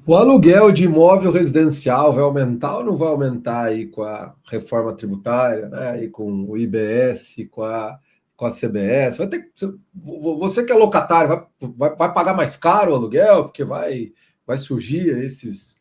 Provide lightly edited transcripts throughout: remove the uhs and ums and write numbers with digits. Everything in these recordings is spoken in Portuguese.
O aluguel de imóvel residencial vai aumentar ou não vai aumentar aí com a reforma tributária, né? E com o IBS, com a CBS? Vai ter, você que é locatário, vai pagar mais caro o aluguel, porque vai surgir esses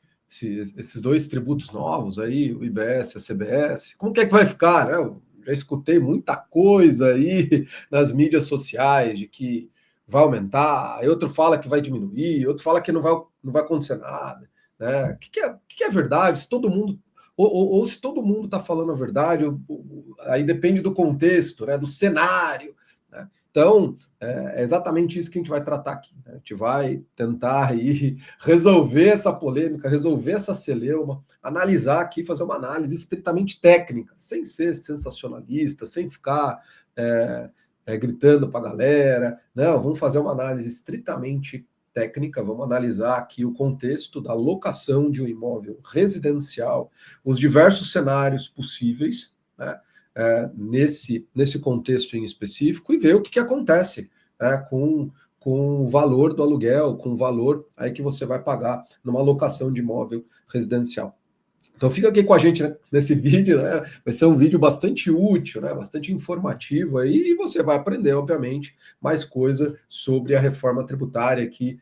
dois tributos novos aí, o IBS e a CBS. Como que é que vai ficar, né? Eu já escutei muita coisa aí nas mídias sociais de que vai aumentar, aí outro fala que vai diminuir, outro fala que não vai acontecer nada, né? O que é verdade? Se todo mundo ou se todo mundo está falando a verdade, aí depende do contexto, né? Do cenário, né? Então é exatamente isso que a gente vai tratar aqui, né? A gente vai tentar aí resolver essa polêmica, resolver essa celeuma, analisar aqui, fazer uma análise estritamente técnica, sem ser sensacionalista, sem ficar gritando para a galera. Não, vamos fazer uma análise estritamente técnica, vamos analisar aqui o contexto da locação de um imóvel residencial, os diversos cenários possíveis, né, nesse contexto em específico, e ver o que acontece, né, com o valor do aluguel, com o valor aí que você vai pagar numa locação de imóvel residencial. Então fica aqui com a gente, né, nesse vídeo, né? Vai ser um vídeo bastante útil, né? Bastante informativo aí, e você vai aprender, obviamente, mais coisa sobre a reforma tributária aqui,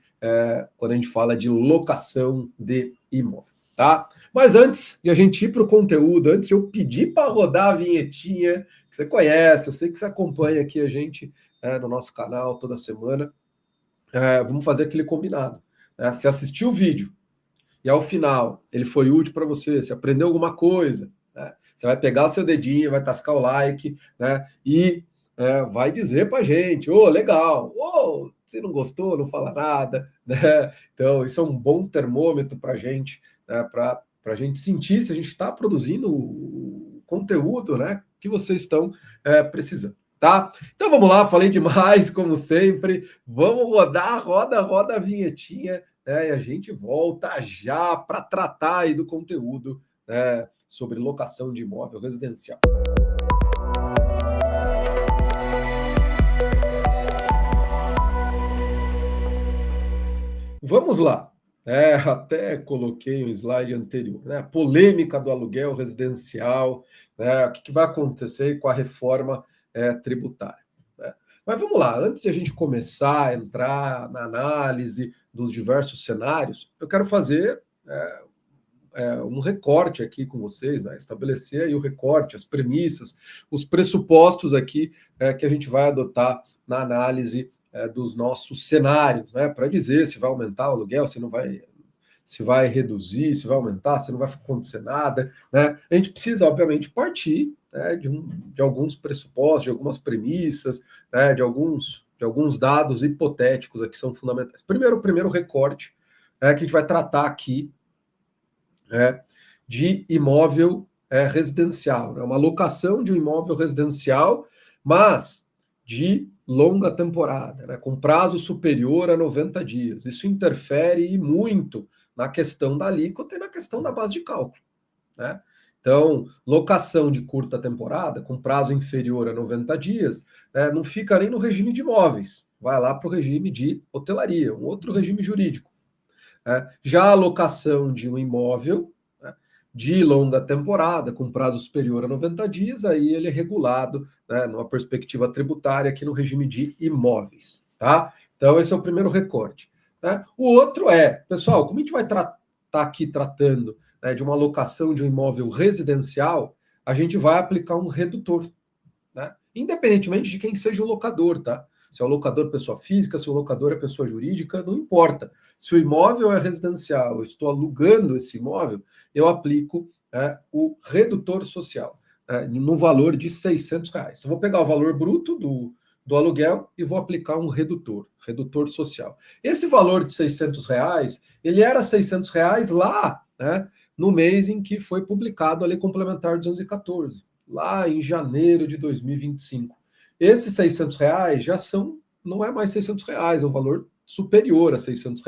quando a gente fala de locação de imóvel, tá? Mas antes de a gente ir para o conteúdo, antes de eu pedir para rodar a vinhetinha, que você conhece, eu sei que você acompanha aqui a gente no nosso canal toda semana, vamos fazer aquele combinado, né? Se assistir o vídeo e ao final ele foi útil para você, você aprendeu alguma coisa, né? Você vai pegar o seu dedinho, vai tascar o like, né? E vai dizer para a gente, ô, legal, ô, se não gostou, não fala nada, né? Então, isso é um bom termômetro para a gente, né? Para a gente sentir se a gente está produzindo o conteúdo, né? Que vocês estão precisando. Tá? Então vamos lá, falei demais, como sempre. Vamos rodar, roda a vinhetinha, e a gente volta já para tratar aí do conteúdo, né, sobre locação de imóvel residencial. Vamos lá. Até coloquei um slide anterior, né? A polêmica do aluguel residencial, né? O que vai acontecer com a reforma tributária, né? Mas vamos lá, antes de a gente começar a entrar na análise dos diversos cenários, eu quero fazer um recorte aqui com vocês, né? Estabelecer aí o recorte, as premissas, os pressupostos aqui que a gente vai adotar na análise dos nossos cenários, né? Para dizer se vai aumentar o aluguel, se vai reduzir, se vai aumentar, se não vai acontecer nada, né? A gente precisa, obviamente, partir, né, de alguns pressupostos, de algumas premissas, né, de alguns dados hipotéticos aqui que são fundamentais. Primeiro, o primeiro recorte que a gente vai tratar aqui de imóvel residencial, né? Uma locação de um imóvel residencial, mas de longa temporada, né? Com prazo superior a 90 dias. Isso interfere muito na questão da alíquota e na questão da base de cálculo, né? Então, locação de curta temporada, com prazo inferior a 90 dias, não fica nem no regime de imóveis, vai lá para o regime de hotelaria, um outro regime jurídico. Já a locação de um imóvel, né, de longa temporada, com prazo superior a 90 dias, aí ele é regulado, né, numa perspectiva tributária aqui no regime de imóveis, tá? Então, esse é o primeiro recorte, né? O outro pessoal, como a gente vai estar aqui tratando, né, de uma locação de um imóvel residencial, a gente vai aplicar um redutor, né? Independentemente de quem seja o locador, tá? Se é o locador pessoa física, se o locador é pessoa jurídica, não importa. Se o imóvel é residencial, eu estou alugando esse imóvel, eu aplico o redutor social, no valor de R$ 600. Então, vou pegar o valor bruto do aluguel e vou aplicar um redutor social. Esse valor de R$ 600, ele era R$ 600 lá, né, no mês em que foi publicado a Lei Complementar 214, lá em janeiro de 2025. Esses R$ 600 não é mais R$ 600, é um valor superior a R$ 600,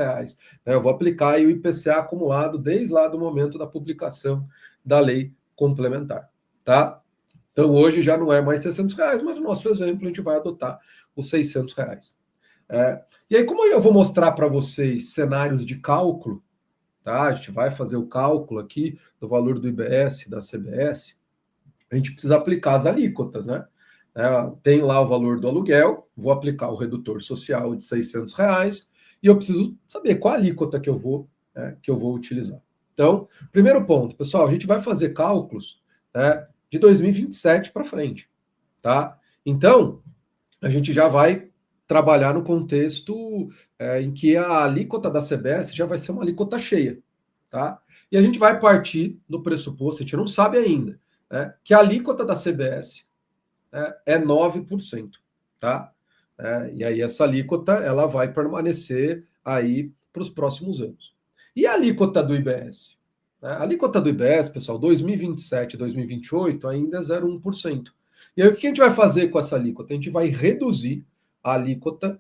né? Eu vou aplicar aí o IPCA acumulado desde lá do momento da publicação da lei complementar, tá? Então hoje já não é mais R$ 600, mas no nosso exemplo a gente vai adotar os R$ 600. E aí, como eu vou mostrar para vocês cenários de cálculo, tá? A gente vai fazer o cálculo aqui do valor do IBS, da CBS, a gente precisa aplicar as alíquotas, né? Tem lá o valor do aluguel, vou aplicar o redutor social de R$ 600 e eu preciso saber qual a alíquota que eu vou utilizar. Então, primeiro ponto, pessoal, a gente vai fazer cálculos, né, de 2027 para frente, tá? Então, a gente já vai trabalhar no contexto em que a alíquota da CBS já vai ser uma alíquota cheia, tá? E a gente vai partir do pressuposto, a gente não sabe ainda, né, que a alíquota da CBS é 9%, tá? E aí essa alíquota ela vai permanecer aí para os próximos anos. E a alíquota do IBS? A alíquota do IBS, pessoal, 2027 e 2028 ainda é 0,1%. E aí o que a gente vai fazer com essa alíquota? A gente vai reduzir a alíquota,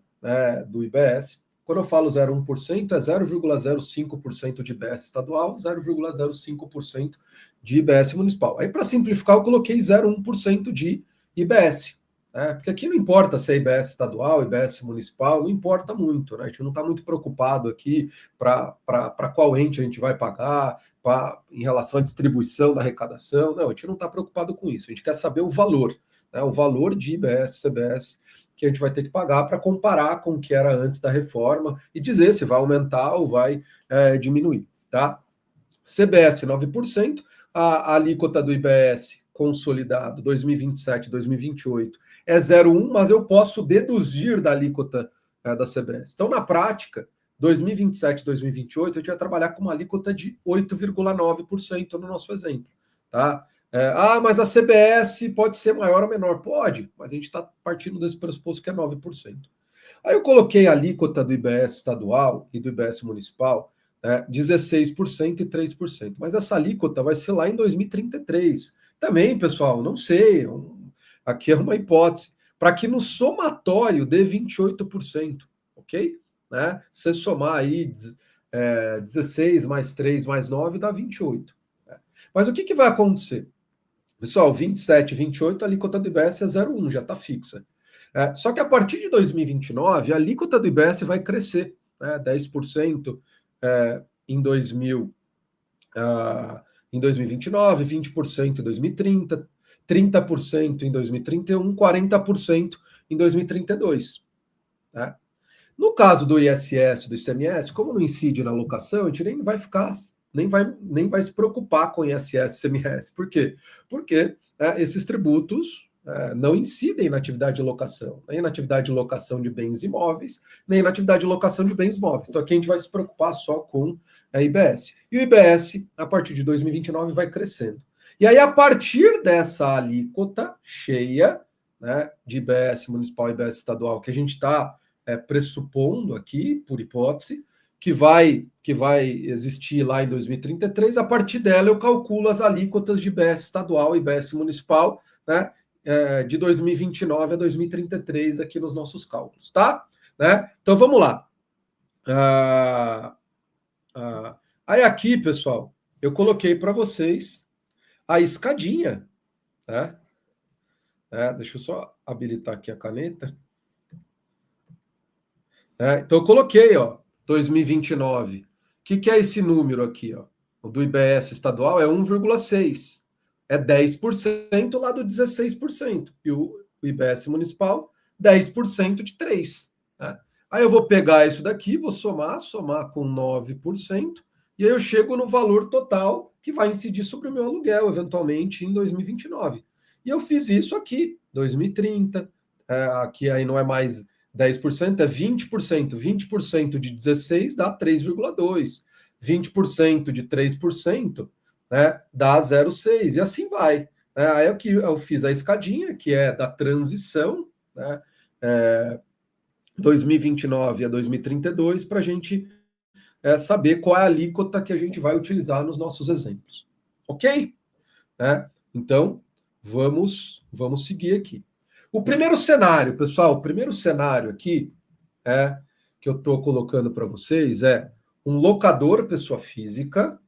do IBS. Quando eu falo 0,1%, é 0,05% de IBS estadual, 0,05% de IBS municipal. Aí, para simplificar, eu coloquei 0,1% de IBS. Porque aqui não importa se é IBS estadual, IBS municipal, não importa muito, né? A gente não está muito preocupado aqui para qual ente a gente vai pagar, em relação à distribuição da arrecadação. Não, a gente não está preocupado com isso. A gente quer saber o valor, né? O valor de IBS, CBS que a gente vai ter que pagar para comparar com o que era antes da reforma e dizer se vai aumentar ou vai diminuir, tá? CBS 9%, a alíquota do IBS consolidado 2027, 2028 é 0,1, mas eu posso deduzir da alíquota da CBS. Então, na prática, 2027, 2028, a gente vai trabalhar com uma alíquota de 8,9% no nosso exemplo, tá? Mas a CBS pode ser maior ou menor? Pode, mas a gente está partindo desse pressuposto que é 9%. Aí eu coloquei a alíquota do IBS estadual e do IBS municipal, 16% e 3%. Mas essa alíquota vai ser lá em 2033. Também, pessoal, não sei, aqui é uma hipótese, para que no somatório dê 28%, ok? Né? Se somar aí 16 mais 3 mais 9 dá 28. Né? Mas o que vai acontecer? Pessoal, 27, 28, a alíquota do IBS é 0,1, já está fixa. Só que a partir de 2029, a alíquota do IBS vai crescer, 10% em 2029, 20% em 2030, 30% em 2031, 40% em 2032. Né? No caso do ISS, do ICMS, como não incide na locação, a gente nem vai ficar, nem vai se preocupar com ISS e ICMS. Por quê? Porque esses tributos não incidem na atividade de locação, nem na atividade de locação de bens imóveis, nem na atividade de locação de bens móveis. Então aqui a gente vai se preocupar só com a IBS. E o IBS, a partir de 2029, vai crescendo. E aí, a partir dessa alíquota cheia, né, de IBS municipal e IBS estadual, que a gente está pressupondo aqui, por hipótese, que vai existir lá em 2033, a partir dela eu calculo as alíquotas de IBS estadual e IBS municipal, né, de 2029 a 2033 aqui nos nossos cálculos, tá? Né? Então vamos lá. Aí aqui, pessoal, eu coloquei para vocês a escadinha, né? Deixa eu só habilitar aqui a caneta. Então eu coloquei, ó, 2029. O que é esse número aqui, ó? O do IBS estadual é 1,6. É 10% lá do 16%. E o IBS municipal, 10% de 3. Né? Aí eu vou pegar isso daqui, vou somar com 9%, e aí eu chego no valor total que vai incidir sobre o meu aluguel, eventualmente, em 2029. E eu fiz isso aqui, 2030. Aqui aí não é mais 10%, é 20%. 20% de 16 dá 3,2. 20% de 3%, né, dá 0,6. E assim vai. Aí eu fiz a escadinha, que é da transição, né, 2029 a 2032, para a gente saber qual é a alíquota que a gente vai utilizar nos nossos exemplos. Ok? Então, vamos seguir aqui. O primeiro cenário, pessoal, o primeiro cenário aqui que eu estou colocando para vocês é um locador, pessoa física,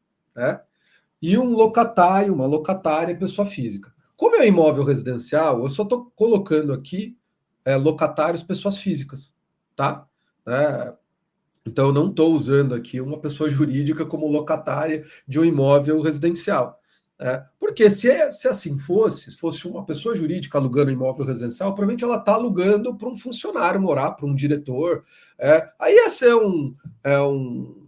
e um locatário, uma locatária, pessoa física. Como é um imóvel residencial, eu só estou colocando aqui locatários, pessoas físicas, tá? Então, eu não estou usando aqui uma pessoa jurídica como locatária de um imóvel residencial. Porque se assim fosse, se fosse uma pessoa jurídica alugando um imóvel residencial, provavelmente ela está alugando para um funcionário morar, para um diretor. Aí ia ser é, um,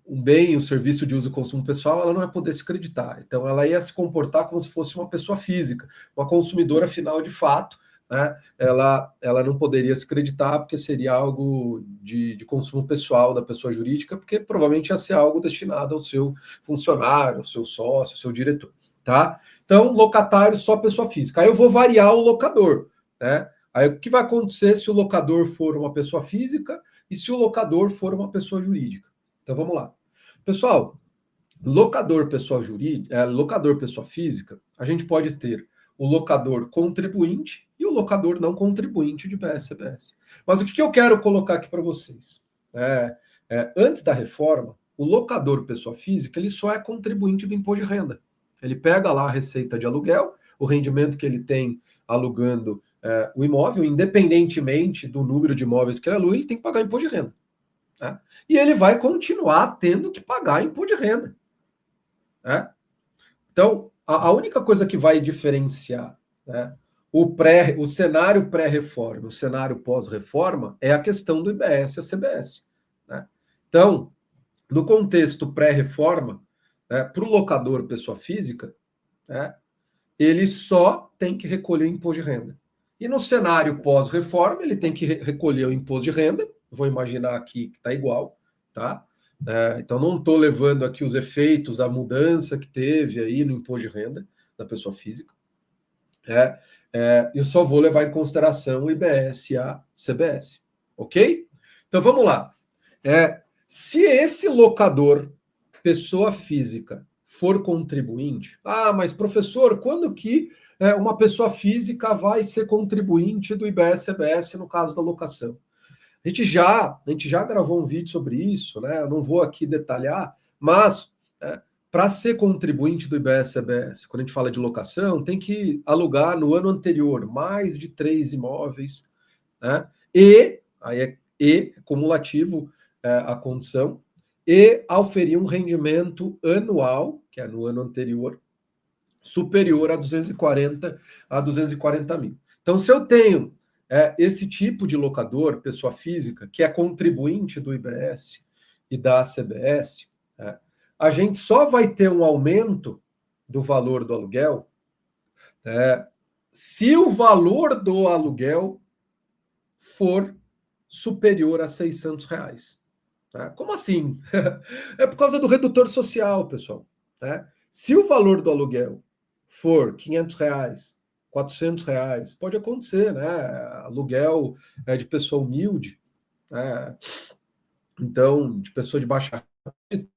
um bem, um serviço de uso e consumo pessoal, ela não vai poder se creditar. Então, ela ia se comportar como se fosse uma pessoa física, uma consumidora final de fato, né? Ela não poderia se creditar porque seria algo de consumo pessoal da pessoa jurídica, porque provavelmente ia ser algo destinado ao seu funcionário, ao seu sócio, ao seu diretor, tá? Então, locatário só pessoa física. Aí eu vou variar o locador, né? Aí o que vai acontecer se o locador for uma pessoa física e se o locador for uma pessoa jurídica? Então vamos lá. Pessoal, locador pessoa jurídica, locador pessoa física, a gente pode ter o locador contribuinte e o locador não contribuinte de BS-CBS. Mas o que eu quero colocar aqui para vocês? Antes da reforma, o locador pessoa física ele só é contribuinte do imposto de renda. Ele pega lá a receita de aluguel, o rendimento que ele tem alugando o imóvel, independentemente do número de imóveis que ele aluga, ele tem que pagar imposto de renda. Né? E ele vai continuar tendo que pagar imposto de renda. Né? Então, a única coisa que vai diferenciar, né, o cenário pré-reforma, o cenário pós-reforma, é a questão do IBS e a CBS. Né? Então, no contexto pré-reforma, né, para o locador pessoa física, né, ele só tem que recolher o imposto de renda. E no cenário pós-reforma, ele tem que recolher o imposto de renda. Vou imaginar aqui que está igual, tá? Então, não estou levando aqui os efeitos da mudança que teve aí no imposto de renda da pessoa física. Eu só vou levar em consideração o IBS e a CBS, ok? Então, vamos lá. Se esse locador, pessoa física, for contribuinte, mas professor, quando que uma pessoa física vai ser contribuinte do IBS-CBS no caso da locação? A gente já gravou um vídeo sobre isso, né? Eu não vou aqui detalhar, mas para ser contribuinte do IBS-CBS, quando a gente fala de locação, tem que alugar no ano anterior mais de 3 imóveis, né? Aí é cumulativo a condição, e auferir um rendimento anual, que é no ano anterior, superior a 240 mil. Então, se eu tenho esse tipo de locador, pessoa física, que é contribuinte do IBS e da CBS, a gente só vai ter um aumento do valor do aluguel se o valor do aluguel for superior a R$ 600. Como assim? É por causa do redutor social, pessoal. Se o valor do aluguel for R$ 500, R$ 400, pode acontecer, né? Aluguel de pessoa humilde, então, de pessoa de baixa renda,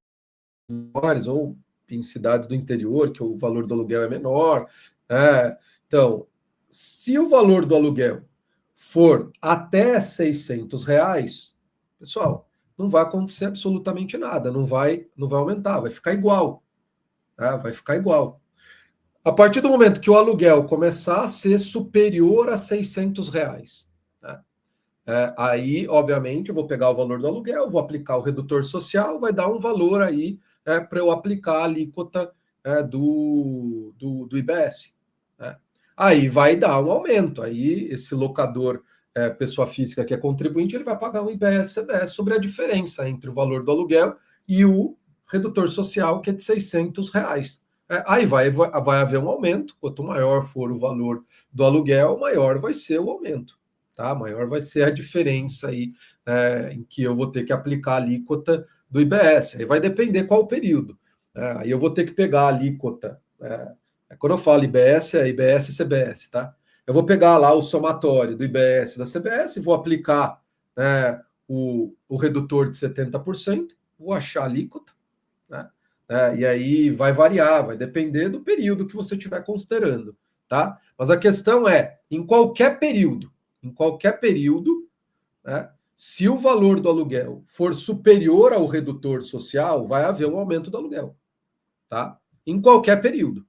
ou em cidades do interior, que o valor do aluguel é menor. Então, se o valor do aluguel for até R$ 600, pessoal, não vai acontecer absolutamente nada, não vai aumentar, vai ficar igual. Vai ficar igual. A partir do momento que o aluguel começar a ser superior a R$ 600, né? Aí, obviamente, eu vou pegar o valor do aluguel, vou aplicar o redutor social, vai dar um valor aí para eu aplicar a alíquota do IBS. Né? Aí vai dar um aumento. Aí esse locador, pessoa física que é contribuinte, ele vai pagar um IBS-CBS sobre a diferença entre o valor do aluguel e o redutor social, que é de R$ 600. Aí vai haver um aumento. Quanto maior for o valor do aluguel, maior vai ser o aumento. Tá? Maior vai ser a diferença aí em que eu vou ter que aplicar a alíquota do IBS. Aí vai depender qual o período. Aí eu vou ter que pegar a alíquota. Quando eu falo IBS, é IBS e CBS, tá? Eu vou pegar lá o somatório do IBS e da CBS, vou aplicar o redutor de 70%, vou achar a alíquota, né? E aí vai variar, vai depender do período que você estiver considerando, tá? Mas a questão é, em qualquer período, né, se o valor do aluguel for superior ao redutor social, vai haver um aumento do aluguel, tá? Em qualquer período.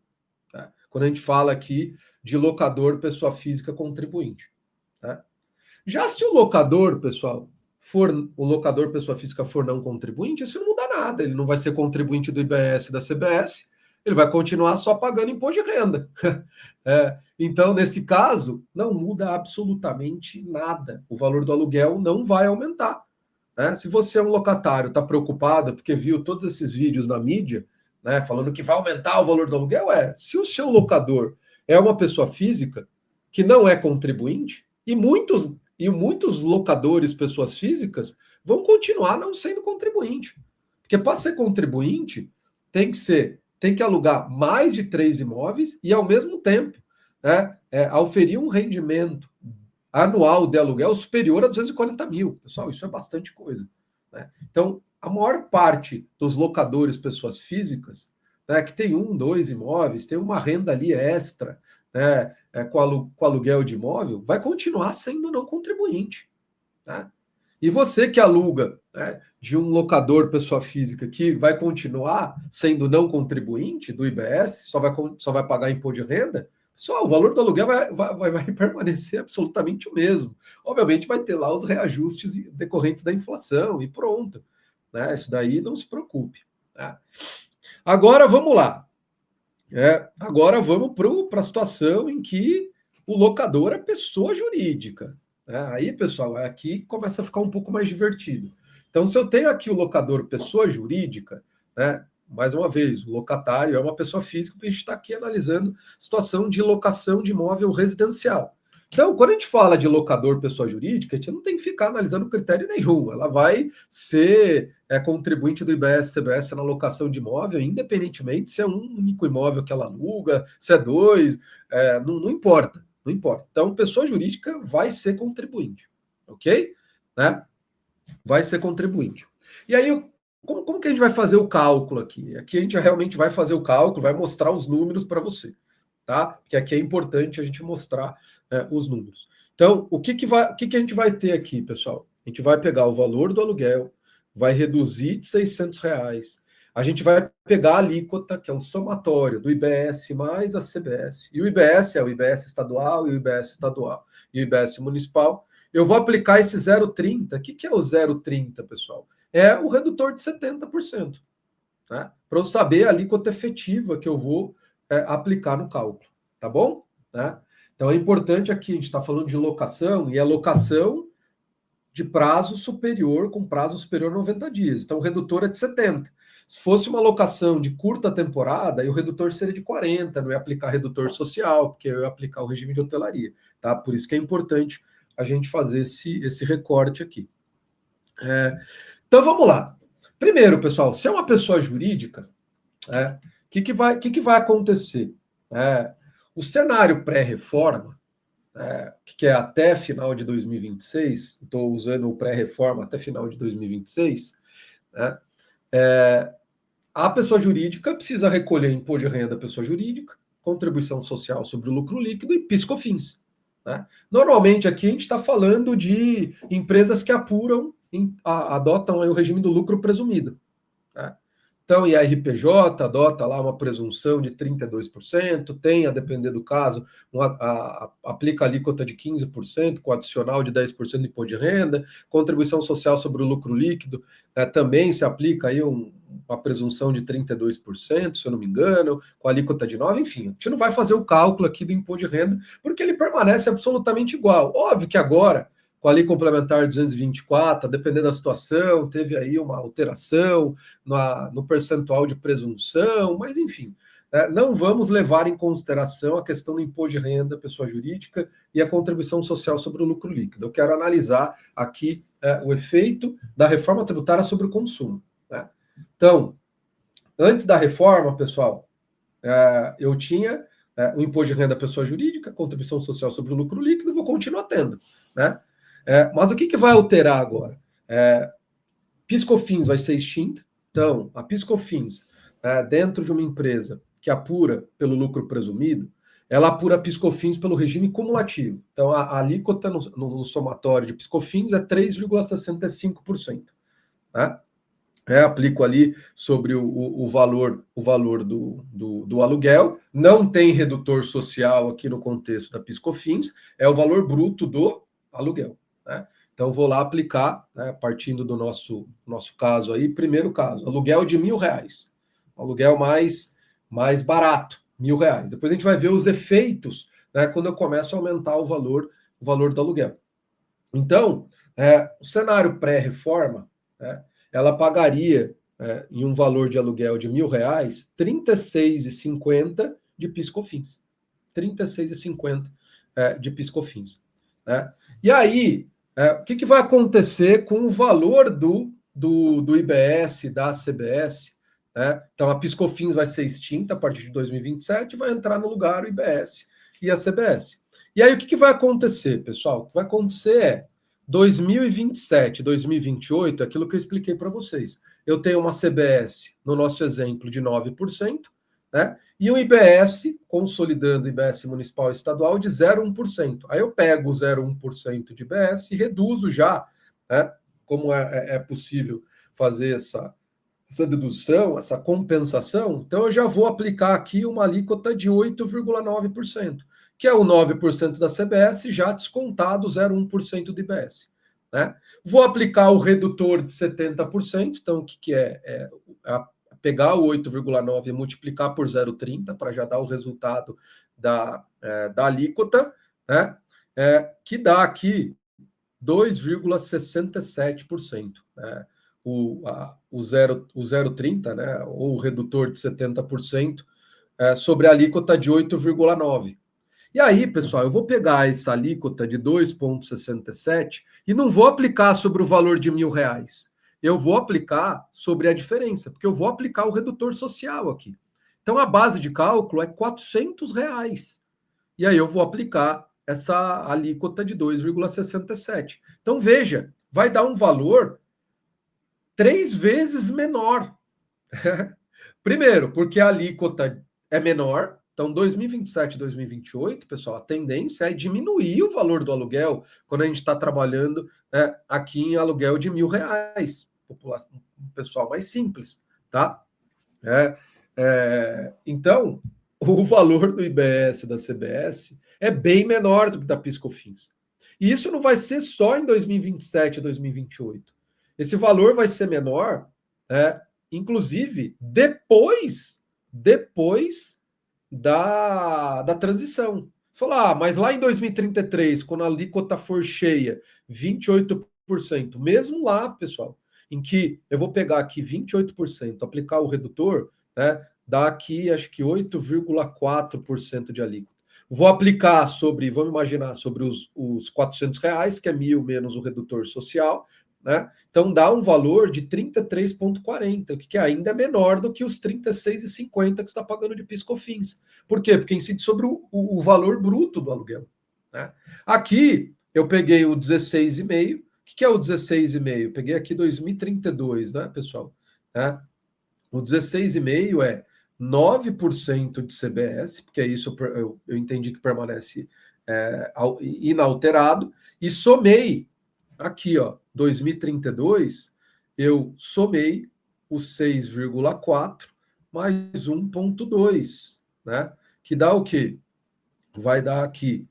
Tá? Quando a gente fala aqui de locador, pessoa física contribuinte. Tá? Já se o locador, pessoal, o locador pessoa física for não contribuinte, isso não muda nada. Ele não vai ser contribuinte do IBS e da CBS, ele vai continuar só pagando imposto de renda. Então, nesse caso, não muda absolutamente nada. O valor do aluguel não vai aumentar. Né? Se você é um locatário, está preocupado porque viu todos esses vídeos na mídia, né, falando que vai aumentar o valor do aluguel, se o seu locador é uma pessoa física que não é contribuinte, e muitos locadores, pessoas físicas, vão continuar não sendo contribuinte. Porque para ser contribuinte, tem que alugar mais de 3 imóveis e, ao mesmo tempo, oferir um rendimento anual de aluguel superior a 240 mil. Pessoal, isso é bastante coisa. Né? Então, a maior parte dos locadores, pessoas físicas, né, que tem 1, 2 imóveis, tem uma renda ali extra, né, com aluguel de imóvel, vai continuar sendo não contribuinte. Tá? E você que aluga, né, de um locador, pessoa física, que vai continuar sendo não contribuinte do IBS, só vai pagar imposto de renda, só o valor do aluguel vai permanecer absolutamente o mesmo. Obviamente vai ter lá os reajustes decorrentes da inflação e pronto. Né? Isso daí não se preocupe. Né? Agora vamos lá. Agora vamos para a situação em que o locador é pessoa jurídica. Aí, pessoal, aqui começa a ficar um pouco mais divertido. Então, se eu tenho aqui o locador pessoa jurídica, né, mais uma vez, o locatário é uma pessoa física, porque a gente está aqui analisando situação de locação de imóvel residencial. Então, quando a gente fala de locador pessoa jurídica, a gente não tem que ficar analisando critério nenhum. Ela vai ser contribuinte do IBS, CBS na locação de imóvel, independentemente se é um único imóvel que ela aluga, se é dois, não importa. Não importa. Então, pessoa jurídica vai ser contribuinte, ok? Né? Vai ser contribuinte. E aí, como que a gente vai fazer o cálculo aqui? Aqui a gente realmente vai fazer o cálculo, vai mostrar os números para você, tá? Porque aqui é importante a gente mostrar os números. Então, o que a gente vai ter aqui, pessoal? A gente vai pegar o valor do aluguel, vai reduzir de R$600, a gente vai pegar a alíquota, que é um somatório do IBS mais a CBS. E o IBS é o IBS estadual e o IBS estadual e o IBS municipal. Eu vou aplicar esse 0,30. O que é o 0,30, pessoal? É o redutor de 70%. Né? Para eu saber a alíquota efetiva que eu vou aplicar no cálculo. Tá bom? Né? Então é importante aqui, a gente está falando de locação, e é locação de prazo superior, com prazo superior a 90 dias. Então o redutor é de 70. Se fosse uma locação de curta temporada, aí o redutor seria de 40, não ia aplicar redutor social, porque eu ia aplicar o regime de hotelaria. Tá? Por isso que é importante a gente fazer esse recorte aqui. Então vamos lá. Primeiro, pessoal, se é uma pessoa jurídica, o que vai acontecer? O cenário pré-reforma, que é até final de 2026, estou usando o pré-reforma até final de 2026, a pessoa jurídica precisa recolher imposto de renda da pessoa jurídica, contribuição social sobre o lucro líquido e PIS/COFINS. Né? Normalmente aqui a gente está falando de empresas que adotam aí o regime do lucro presumido. Né? Então, IRPJ adota lá uma presunção de 32%, tem, a depender do caso, aplica a alíquota de 15%, com adicional de 10% de imposto de renda, contribuição social sobre o lucro líquido, também se aplica aí uma presunção de 32%, se eu não me engano, com alíquota de 9%, enfim, a gente não vai fazer o cálculo aqui do imposto de renda, porque ele permanece absolutamente igual. Óbvio que agora, com a Lei Complementar 224, a depender da situação, teve aí uma alteração no percentual de presunção, mas enfim, não vamos levar em consideração a questão do imposto de renda, pessoa jurídica, e a contribuição social sobre o lucro líquido. Eu quero analisar aqui o efeito da reforma tributária sobre o consumo. Né? Então, antes da reforma, pessoal, eu tinha o imposto de renda pessoa jurídica, contribuição social sobre o lucro líquido, vou continuar tendo, né? Mas o que vai alterar agora? PIS/COFINS vai ser extinta. Então, a PIS/COFINS, dentro de uma empresa que apura pelo lucro presumido, ela apura PIS/COFINS pelo regime cumulativo. Então, a alíquota no somatório de PIS/COFINS é 3,65%. Né? Aplico ali sobre o valor do aluguel. Não tem redutor social aqui no contexto da PIS/COFINS, é o valor bruto do aluguel. Né? Então, vou lá aplicar, né, partindo do nosso caso aí, primeiro caso, aluguel de R$ 1.000, aluguel mais barato, R$ 1.000. Depois a gente vai ver os efeitos, né, quando eu começo a aumentar o valor do aluguel. Então, o cenário pré-reforma, né, ela pagaria, em um valor de aluguel de R$ 1.000, R$ 36,50 de PIS/COFINS. R$ 36,50 de PIS/COFINS. Né? E aí, o que vai acontecer com o valor do IBS, da CBS? Né? Então, a PIS/COFINS vai ser extinta a partir de 2027 e vai entrar no lugar o IBS e a CBS. E aí, o que vai acontecer, pessoal? O que vai acontecer é 2027, 2028, aquilo que eu expliquei para vocês. Eu tenho uma CBS, no nosso exemplo, de 9%, né? E um IBS, consolidando o IBS municipal e estadual, de 0,1%. Aí eu pego o 0,1% de IBS e reduzo já, né? Como é possível fazer essa dedução, essa compensação, então eu já vou aplicar aqui uma alíquota de 8,9%, que é o 9% da CBS já descontado 0,1% do IBS. Né? Vou aplicar o redutor de 70%, então o que é pegar o 8,9 e multiplicar por 0,30 para já dar o resultado da alíquota, né? Que dá aqui 2,67%. Né? O 0,30, né? Ou o redutor de 70%, sobre a alíquota de 8,9%. E aí, pessoal, eu vou pegar essa alíquota de 2,67 e não vou aplicar sobre o valor de R$ 1.000. Eu vou aplicar sobre a diferença, porque eu vou aplicar o redutor social aqui. Então, a base de cálculo é R$ 400. E aí eu vou aplicar essa alíquota de 2,67. Então, veja, vai dar um valor 3 vezes menor. Primeiro, porque a alíquota é menor. Então, 2027 e 2028, pessoal, a tendência é diminuir o valor do aluguel quando a gente está trabalhando aqui em aluguel de R$ 1.000. Um pessoal mais simples, tá? Então, o valor do IBS da CBS é bem menor do que da PIS/COFINS. E isso não vai ser só em 2027 e 2028. Esse valor vai ser menor, inclusive, depois da transição. Você fala, mas lá em 2033, quando a alíquota for cheia, 28%, mesmo lá, pessoal, em que eu vou pegar aqui 28%, aplicar o redutor, né, dá aqui, acho que 8,4% de alíquota. Vou aplicar sobre, vamos imaginar, sobre os R$ 400, que é 1.000 menos o redutor social, né? Então dá um valor de 33,40, que ainda é menor do que os 36,50 que está pagando de PIS/COFINS. Por quê? Porque incide sobre o valor bruto do aluguel. Né? Aqui eu peguei o 16,5. O que é o 16,5? Peguei aqui 2032, né, pessoal? O 16,5 é 9% de CBS, porque isso eu entendi que permanece inalterado, e somei aqui, ó, 2032, eu somei o 6,4 mais 1,2, né? Que dá o quê? Vai dar aqui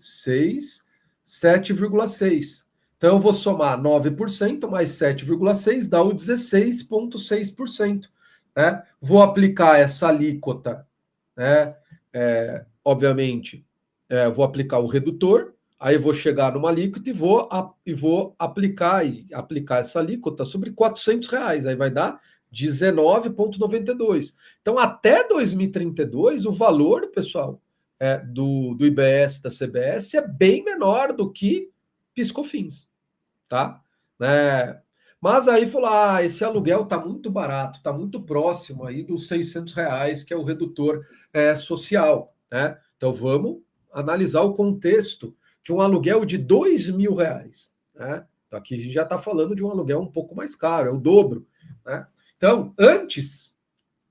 6, 7,6. Então, eu vou somar 9% mais 7,6, dá o 16,6%. Né? Vou aplicar essa alíquota, né? Obviamente, vou aplicar o redutor, aí vou chegar numa alíquota e vou aplicar essa alíquota sobre R$ 400. Aí vai dar 19,92. Então, até 2032, o valor, pessoal, do IBS da CBS é bem menor do que PIS/COFINS, tá? Mas aí falou, esse aluguel está muito barato, está muito próximo aí dos R$ 600, que é o redutor social, né? Então vamos analisar o contexto de um aluguel de R$ 2.000, né? Então aqui a gente já está falando de um aluguel um pouco mais caro, é o dobro, né? Então, antes,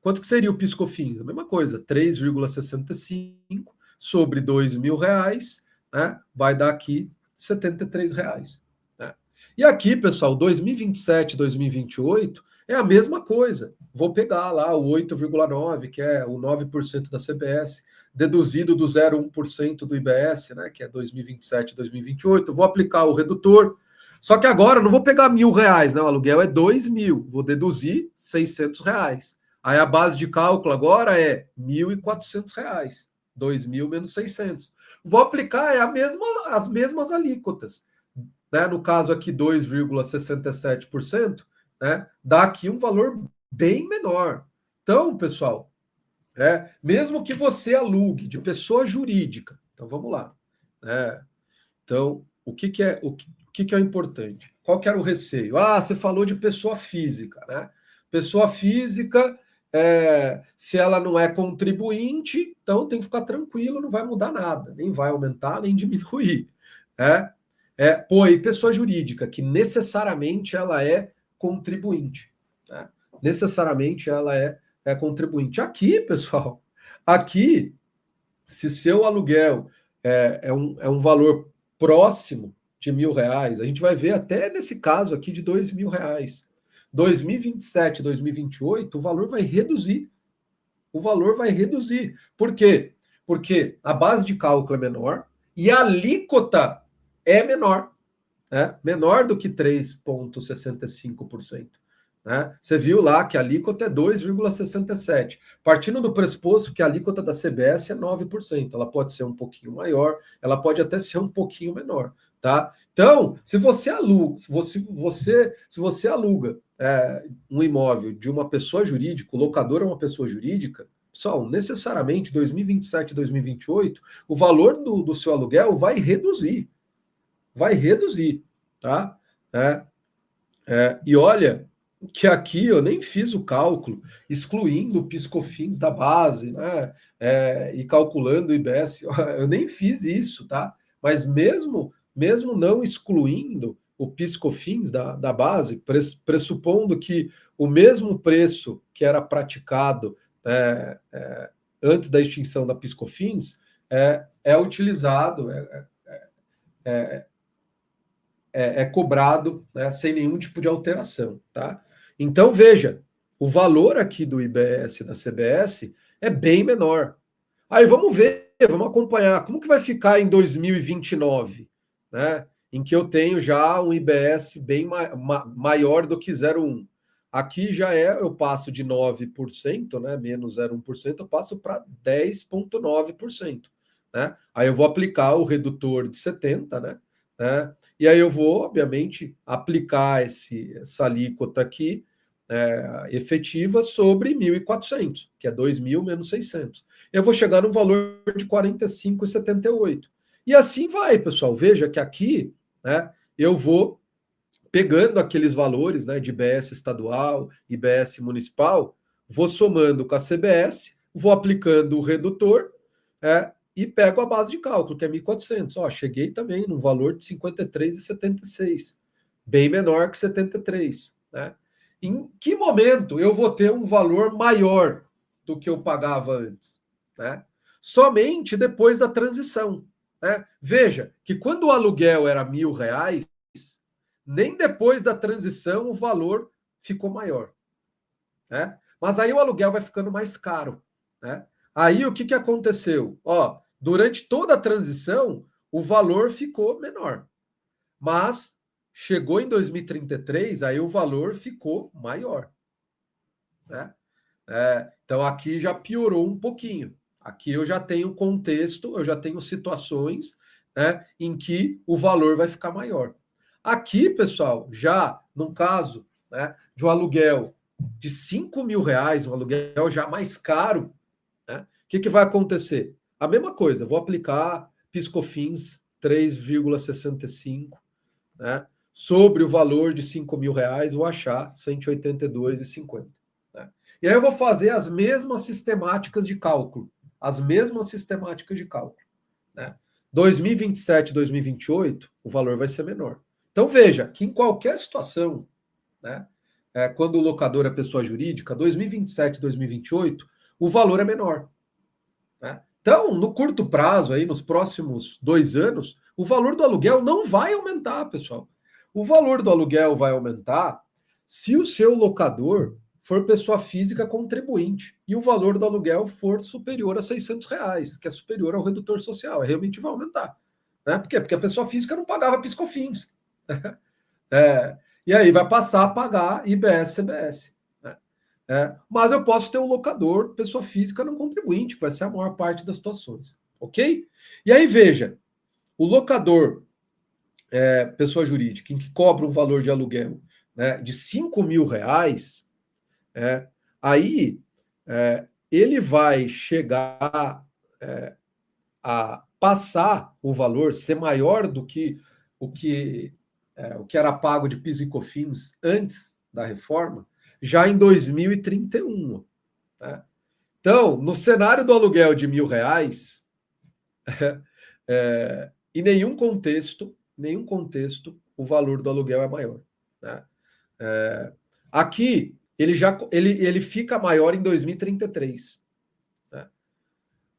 quanto que seria o PIS/COFINS? A mesma coisa, 3,65 sobre R$ 2.000, né? Vai dar aqui R$ 73. Né? E aqui, pessoal, 2027, 2028 é a mesma coisa. Vou pegar lá o 8,9, que é o 9% da CBS, deduzido do 0,1% do IBS, né, que é 2027 e 2028, vou aplicar o redutor. Só que agora eu não vou pegar R$1.000, né? O aluguel é 2.000, vou deduzir R$600. Aí a base de cálculo agora é R$1.400, 2.000 menos 600. Vou aplicar as mesmas alíquotas, né? No caso aqui 2,67%, né? Dá aqui um valor bem menor. Então, pessoal, mesmo que você alugue de pessoa jurídica, então vamos lá, né? Então, o que é o importante? Qual que era o receio? Ah, você falou de pessoa física, né? Pessoa física, se ela não é contribuinte, então tem que ficar tranquilo, não vai mudar nada, nem vai aumentar, nem diminuir. E pessoa jurídica, que necessariamente ela é contribuinte, né? Necessariamente ela é contribuinte. Aqui, pessoal, aqui, se seu aluguel é um valor próximo de R$1.000, a gente vai ver até nesse caso aqui de R$2.000. 2027, 2028, o valor vai reduzir. O valor vai reduzir. Por quê? Porque a base de cálculo é menor e a alíquota é menor, né? Menor do que 3,65%. Né? Você viu lá que a alíquota é 2,67%. Partindo do pressuposto que a alíquota da CBS é 9%. Ela pode ser um pouquinho maior, ela pode até ser um pouquinho menor. Tá? Então, se você aluga, um imóvel de uma pessoa jurídica, o locador é uma pessoa jurídica, pessoal, necessariamente 2027 e 2028, o valor do seu aluguel vai reduzir. Vai reduzir, tá? E olha que aqui eu nem fiz o cálculo, excluindo o PIS/COFINS da base, né? E calculando o IBS, eu nem fiz isso, tá? Mas mesmo não excluindo o PIS/COFINS da base, pressupondo que o mesmo preço que era praticado antes da extinção da PIS/COFINS é utilizado, cobrado, né, sem nenhum tipo de alteração, tá? Então, veja, o valor aqui do IBS da CBS é bem menor. Aí vamos ver, vamos acompanhar como que vai ficar em 2029, né? Em que eu tenho já um IBS bem maior do que 0,1. Aqui eu passo de 9%, né, menos 0,1%, eu passo para 10,9%, né? Aí eu vou aplicar o redutor de 70, né? E aí eu vou, obviamente, aplicar essa alíquota aqui efetiva sobre 1.400, que é 2.000 menos 600. Eu vou chegar num valor de 45,78. E assim vai, pessoal. Veja que aqui, né, eu vou pegando aqueles valores, né, de IBS estadual, IBS municipal, vou somando com a CBS, vou aplicando o redutor, e pego a base de cálculo, que é 1.400. Ó, cheguei também num valor de 53,76, bem menor que 73. Né? Em que momento eu vou ter um valor maior do que eu pagava antes? Né? Somente depois da transição. Né? Veja que quando o aluguel era R$1.000, nem depois da transição o valor ficou maior. Né? Mas aí o aluguel vai ficando mais caro. Né? Aí o que aconteceu? Ó, durante toda a transição, o valor ficou menor. Mas chegou em 2033, aí o valor ficou maior. Né? Então aqui já piorou um pouquinho. Aqui eu já tenho contexto, eu já tenho situações, né, em que o valor vai ficar maior. Aqui, pessoal, já no caso, né, de um aluguel de R$5.000, um aluguel já mais caro, né, o que vai acontecer? A mesma coisa, vou aplicar PIS/COFINS 3,65, né, sobre o valor de R$5.000, vou achar 182,50. Né? E aí eu vou fazer as mesmas sistemáticas de cálculo. As mesmas sistemáticas de cálculo. Né? 2027, 2028, o valor vai ser menor. Então veja que em qualquer situação, né, quando o locador é pessoa jurídica, 2027, 2028, o valor é menor. Né? Então, no curto prazo, aí, nos próximos 2 anos, o valor do aluguel não vai aumentar, pessoal. O valor do aluguel vai aumentar se o seu locador for pessoa física contribuinte e o valor do aluguel for superior a R$ 600, que é superior ao redutor social. Realmente vai aumentar. Né? Por quê? Porque a pessoa física não pagava PIS/COFINS. E aí vai passar a pagar IBS, CBS. Né? Mas eu posso ter um locador, pessoa física não contribuinte, que vai ser a maior parte das situações. Ok? E aí, veja, o locador, pessoa jurídica, em que cobra um valor de aluguel, né, de R$ 5.000, aí ele vai chegar a passar o valor, ser maior do que o que, o que era pago de PIS e COFINS antes da reforma, já em 2031. Né? Então, no cenário do aluguel de R$ 1.000, em nenhum contexto, o valor do aluguel é maior. Né? Aqui, ele fica maior em 2033. Né?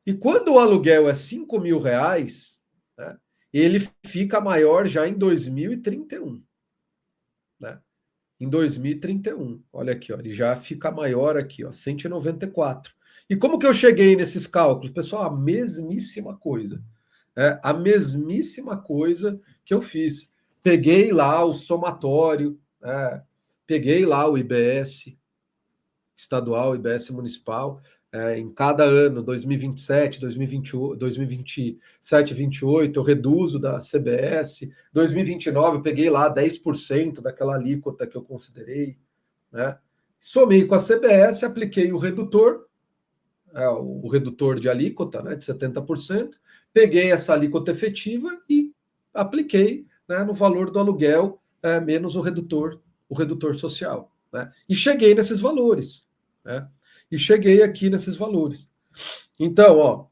E quando o aluguel é R$ 5.000, né, ele fica maior já em 2031. Né? Em 2031. Olha aqui, ó, ele já fica maior aqui, ó, 194. E como que eu cheguei nesses cálculos? Pessoal, a mesmíssima coisa. A mesmíssima coisa que eu fiz. Peguei lá o somatório, peguei lá o IBS estadual, IBS municipal, em cada ano, 2027, 2028, 2027, 28, eu reduzo da CBS, 2029 eu peguei lá 10% daquela alíquota que eu considerei, né? Somei com a CBS, apliquei o redutor de alíquota, né, de 70%, peguei essa alíquota efetiva e apliquei, né, no valor do aluguel, menos o redutor social. Né? E cheguei nesses valores. Né? E cheguei aqui nesses valores. Então, ó,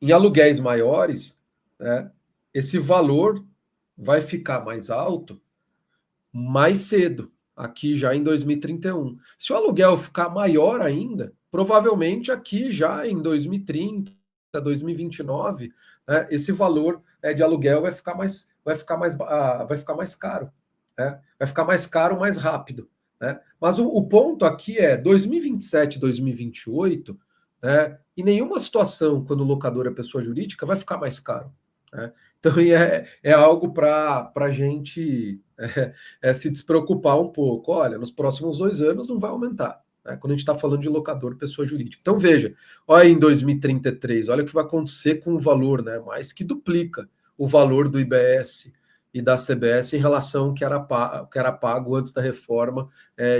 em aluguéis maiores, né, esse valor vai ficar mais alto mais cedo, aqui já em 2031. Se o aluguel ficar maior ainda, provavelmente aqui já em 2030, 2029, esse valor de aluguel vai ficar mais caro, né? Vai ficar mais caro mais rápido. Né? Mas o ponto aqui é 2027, 2028, né? Em nenhuma situação, quando o locador é pessoa jurídica, vai ficar mais caro. Né? Então é algo para a gente se despreocupar um pouco. Olha, nos próximos 2 anos não vai aumentar. Né? Quando a gente está falando de locador, pessoa jurídica. Então veja, olha em 2033, olha o que vai acontecer com o valor, né? Mais que duplica o valor do IBS e da CBS em relação ao que era pago antes da reforma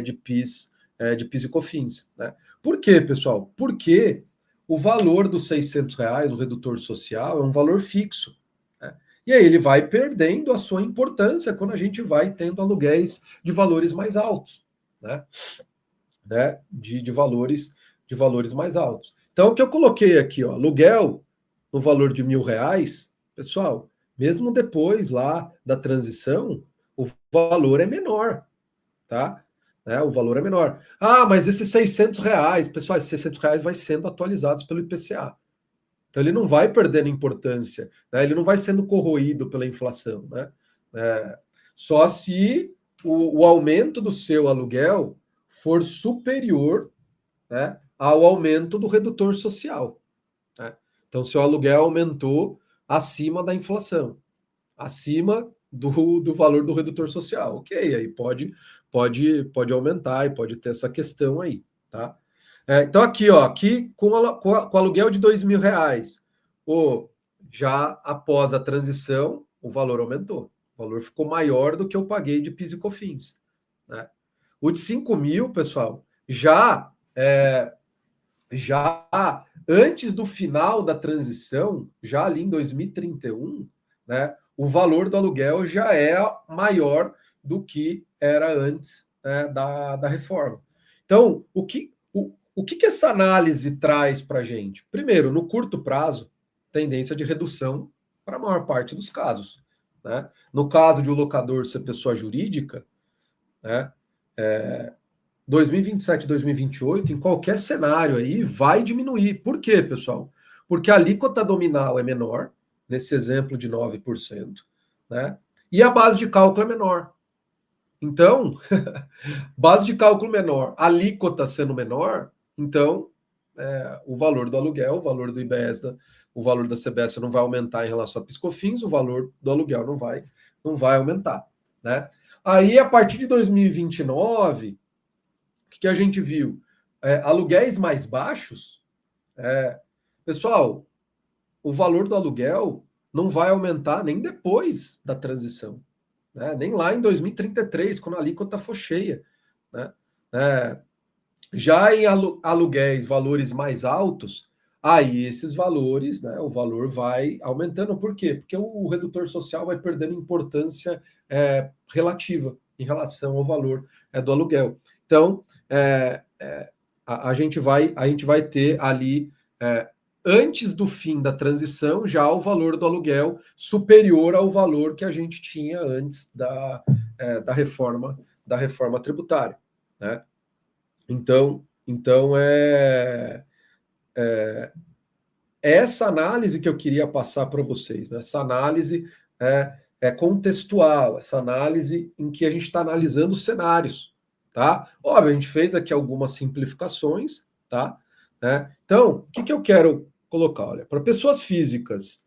de PIS e COFINS. Né? Por quê, pessoal? Porque o valor dos R$ 600, o redutor social, é um valor fixo. Né? E aí ele vai perdendo a sua importância quando a gente vai tendo aluguéis de valores mais altos. Né? De valores mais altos. Então, o que eu coloquei aqui, ó, aluguel no valor de R$ 1.000, pessoal, mesmo depois lá da transição, o valor é menor, tá? O valor é menor. Ah, mas esses R$ 600, pessoal, esses R$ 600 vai sendo atualizados pelo IPCA. Então ele não vai perdendo importância, né? Ele não vai sendo corroído pela inflação, né? Só se o aumento do seu aluguel for superior, né, ao aumento do redutor social. Né? Então, seu aluguel aumentou acima da inflação, acima do valor do redutor social. Ok, aí pode aumentar e pode ter essa questão aí. Tá? Então, aqui, ó, aqui com aluguel de R$ 2.000, já após a transição, o valor aumentou. O valor ficou maior do que eu paguei de PIS e COFINS. Né? O de 5.000, pessoal, já antes do final da transição, já ali em 2031, né, o valor do aluguel já é maior do que era antes, né, da reforma. Então, o que essa análise traz para a gente? Primeiro, no curto prazo, tendência de redução para a maior parte dos casos. Né? No caso de o locador ser pessoa jurídica, né, 2027, 2028, em qualquer cenário aí, vai diminuir. Por quê, pessoal? Porque a alíquota nominal é menor, nesse exemplo de 9%, né? E a base de cálculo é menor. Então, base de cálculo menor, alíquota sendo menor, então o valor do aluguel, o valor do IBS, o valor da CBS não vai aumentar em relação a PiscoFins, o valor do aluguel não vai aumentar, né? Aí, a partir de 2029, o que a gente viu? Aluguéis mais baixos, pessoal, o valor do aluguel não vai aumentar nem depois da transição, né? Nem lá em 2033, quando a alíquota for cheia, né? Já em aluguéis, valores mais altos, aí esses valores, né, o valor vai aumentando. Por quê? Porque o redutor social vai perdendo importância relativa em relação ao valor do aluguel. Então, a gente vai ter ali, antes do fim da transição, já o valor do aluguel superior ao valor que a gente tinha antes da reforma tributária, né? Então essa análise que eu queria passar para vocês, né? Essa análise contextual, essa análise em que a gente está analisando os cenários, tá? Óbvio, a gente fez aqui algumas simplificações, tá? Então, o que eu quero colocar? Olha, para pessoas físicas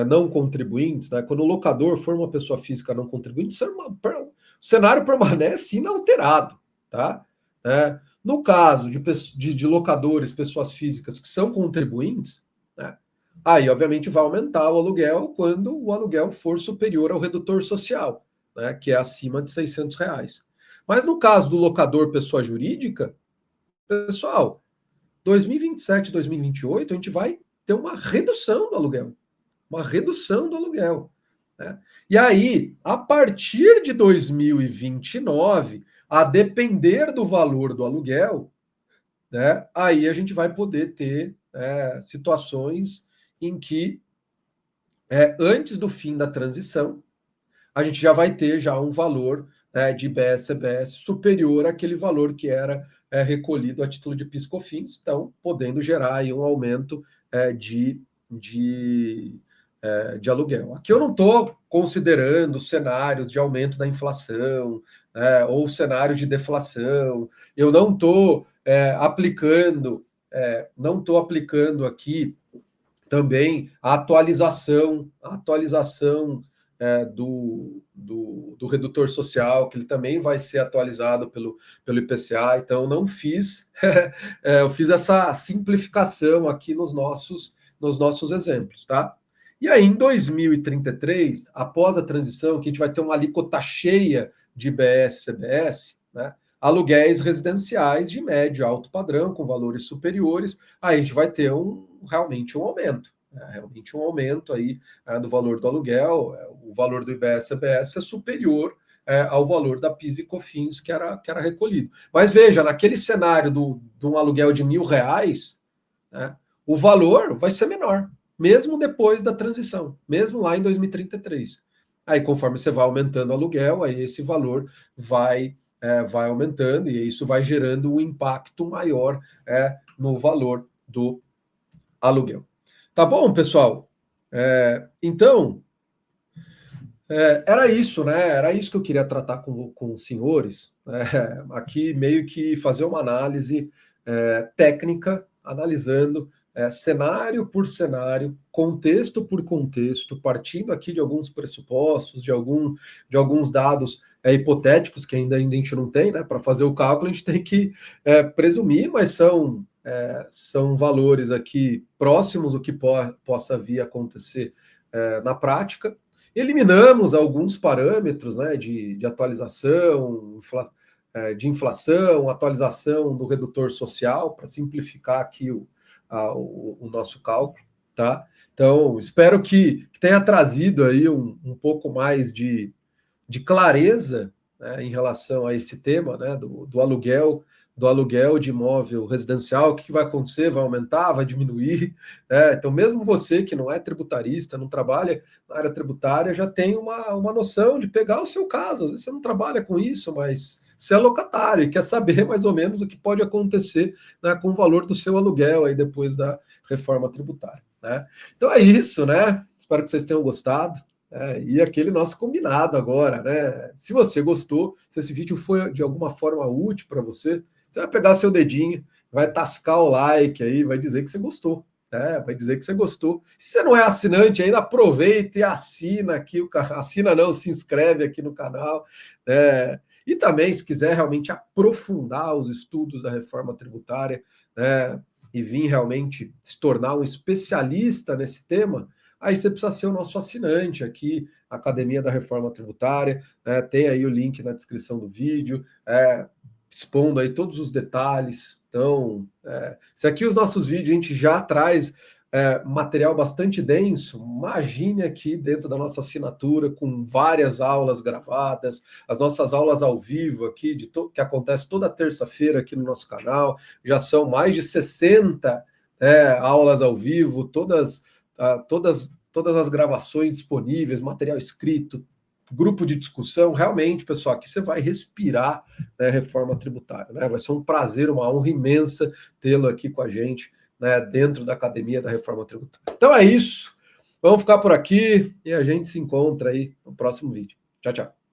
não contribuintes, né? Quando o locador for uma pessoa física não contribuinte, o cenário permanece inalterado, tá? No caso de locadores, pessoas físicas que são contribuintes, né, aí, obviamente, vai aumentar o aluguel quando o aluguel for superior ao redutor social, né, que é acima de R$ 600. Mas no caso do locador pessoa jurídica, pessoal, 2027, 2028, a gente vai ter uma redução do aluguel. Uma redução do aluguel. Né? E aí, a partir de 2029, a depender do valor do aluguel, né, aí a gente vai poder ter situações em que, antes do fim da transição, a gente já vai ter já um valor de IBS-CBS superior àquele valor que era recolhido a título de PiscoFins, então podendo gerar aí um aumento de aluguel. Aqui eu não estou considerando cenários de aumento da inflação, ou cenário de deflação, eu não estou não estou aplicando aqui também a atualização do redutor social, que ele também vai ser atualizado pelo IPCA, então não fiz, eu fiz essa simplificação aqui nos nossos exemplos, tá? E aí, em 2033, após a transição, que a gente vai ter uma alíquota cheia de IBS e CBS, né? Aluguéis residenciais de médio e alto padrão, com valores superiores, aí a gente vai ter realmente um aumento. Realmente um aumento aí do valor do aluguel, o valor do IBS-CBS é superior ao valor da PIS e COFINS que era recolhido. Mas veja, naquele cenário de um aluguel de R$ 1.000, né, o valor vai ser menor, mesmo depois da transição, mesmo lá em 2033. Aí, conforme você vai aumentando o aluguel, aí esse valor vai aumentando e isso vai gerando um impacto maior no valor do aluguel. Tá bom, pessoal? Então, era isso, né? Era isso que eu queria tratar com os senhores. Aqui, meio que fazer uma análise técnica, analisando cenário por cenário, contexto por contexto, partindo aqui de alguns pressupostos, de alguns dados hipotéticos que ainda a gente não tem, né? Para fazer o cálculo, a gente tem que presumir, mas são valores aqui próximos do que possa vir a acontecer na prática. Eliminamos alguns parâmetros, né, de atualização, de inflação, atualização do redutor social, para simplificar aqui o nosso cálculo, tá? Então, espero que tenha trazido aí um pouco mais de clareza, né, em relação a esse tema, né, do aluguel de imóvel residencial. O que vai acontecer? Vai aumentar? Vai diminuir? Então, mesmo você que não é tributarista, não trabalha na área tributária, já tem uma noção de pegar o seu caso. Às vezes você não trabalha com isso, mas você é locatário e quer saber mais ou menos o que pode acontecer, né, com o valor do seu aluguel aí depois da reforma tributária, né? Então é isso, né? Espero que vocês tenham gostado. E aquele nosso combinado agora, né? Se você gostou, se esse vídeo foi de alguma forma útil para você, você vai pegar seu dedinho, vai tascar o like aí, vai dizer que você gostou. Vai dizer que você gostou. Se você não é assinante ainda, aproveita e assina aqui o canal. Assina não, se inscreve aqui no canal. E também, se quiser realmente aprofundar os estudos da reforma tributária, e vir realmente se tornar um especialista nesse tema, aí você precisa ser o nosso assinante aqui, Academia da Reforma Tributária, tem aí o link na descrição do vídeo, expondo aí todos os detalhes. Então, se aqui os nossos vídeos a gente já traz material bastante denso, imagine aqui dentro da nossa assinatura, com várias aulas gravadas, as nossas aulas ao vivo aqui, que acontece toda terça-feira aqui no nosso canal, já são mais de 60 aulas ao vivo, todas as gravações disponíveis, material escrito, grupo de discussão. Realmente, pessoal, aqui você vai respirar, reforma tributária, né? Vai ser um prazer, uma honra imensa tê-lo aqui com a gente, dentro da Academia da Reforma Tributária. Então é isso. Vamos ficar por aqui e a gente se encontra aí no próximo vídeo. Tchau, tchau.